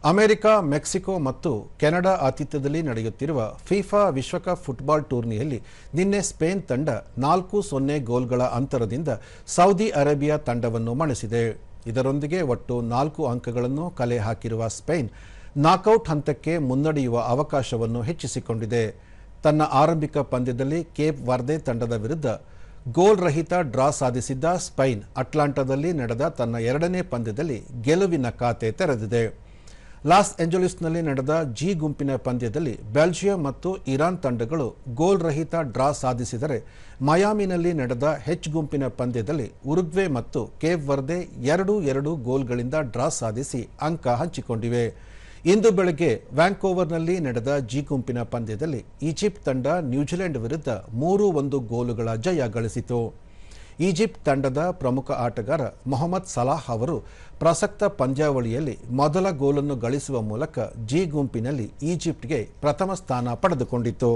America, Mexico ಮತ್ತು Canada ಆತಿಥ್ಯದಲ್ಲಿ ನಡೆಯುತ್ತಿರುವ FIFA ವಿಶ್ವಕಪ್ ಫುಟ್ಬಾಲ್ ಟೂರ್ನಿಯಲ್ಲಿ ನಿನ್ನೆ ಸ್ಪೇನ್ ತಂಡ 4-0 ಗೋಲ್ಗಳ ಅಂತರದಿಂದ ಸೌದಿ ಅರೇಬಿಯಾ ತಂಡವನ್ನು ಮಣಿಸಿದೆ. ಇದರೊಂದಿಗೆ ಒಟ್ಟು 4 ಅಂಕಗಳನ್ನು ಕಲೆ ಹಾಕಿರುವ ಸ್ಪೇನ್ ನಾಕೌಟ್ ಹಂತಕ್ಕೆ ಮುನ್ನಡೆಯುವ ಅವಕಾಶವನ್ನು ಹೆಚ್ಚಿಸಿಕೊಂಡಿದೆ. ತನ್ನ ಆರಂಭಿಕ ಪಂದ್ಯದಲ್ಲಿ ಕೇಪ್ ವರ್ದೆ ತಂಡದ ವಿರುದ್ಧ ಗೋಲ್ ರಹಿತ ಡ್ರಾ ಸಾಧಿಸಿದ್ದ ಸ್ಪೇನ್ ಅಟ್ಲಾಂಟಾದಲ್ಲಿ ನಡೆದ ತನ್ನ ಎರಡನೇ ಪಂದ್ಯದಲ್ಲಿ ಗೆಲುವಿನ ಖಾತೆ ತೆರೆದಿದೆ. ಲಾಸ್ ಏಂಜಲೀಸ್ನಲ್ಲಿ ನಡೆದ ಜಿ ಗುಂಪಿನ ಪಂದ್ಯದಲ್ಲಿ ಬೆಲ್ಜಿಯಂ ಮತ್ತು ಇರಾನ್ ತಂಡಗಳು ಗೋಲ್ ರಹಿತ ಡ್ರಾ ಸಾಧಿಸಿದರೆ, ಮಯಾಮಿನಲ್ಲಿ ನಡೆದ ಎಚ್ ಗುಂಪಿನ ಪಂದ್ಯದಲ್ಲಿ ಉರುಗ್ವೆ ಮತ್ತು ಕೇಪ್ ವರ್ದೆ 2-2 ಗೋಲ್ಗಳಿಂದ ಡ್ರಾ ಸಾಧಿಸಿ ಅಂಕ ಹಂಚಿಕೊಂಡಿವೆ. ಇಂದು ಬೆಳಗ್ಗೆ ವ್ಯಾಂಕೋವರ್ನಲ್ಲಿ ನಡೆದ ಜಿ ಗುಂಪಿನ ಪಂದ್ಯದಲ್ಲಿ ಈಜಿಪ್ಟ್ ತಂಡ ನ್ಯೂಜಿಲೆಂಡ್ ವಿರುದ್ಧ 3-1 ಗೋಲುಗಳ ಜಯ ಗಳಿಸಿತು. ಈಜಿಪ್ಟ್ ತಂಡದ ಪ್ರಮುಖ ಆಟಗಾರ ಮೊಹಮ್ಮದ್ ಸಲಾಹ್ ಅವರು ಪ್ರಸಕ್ತ ಪಂದ್ಯಾವಳಿಯಲ್ಲಿ ಮೊದಲ ಗೋಲನ್ನು ಗಳಿಸುವ ಮೂಲಕ ಜಿ ಗುಂಪಿನಲ್ಲಿ ಈಜಿಪ್ಟ್ಗೆ ಪ್ರಥಮ ಸ್ಥಾನ ಪಡೆದುಕೊಂಡಿತು.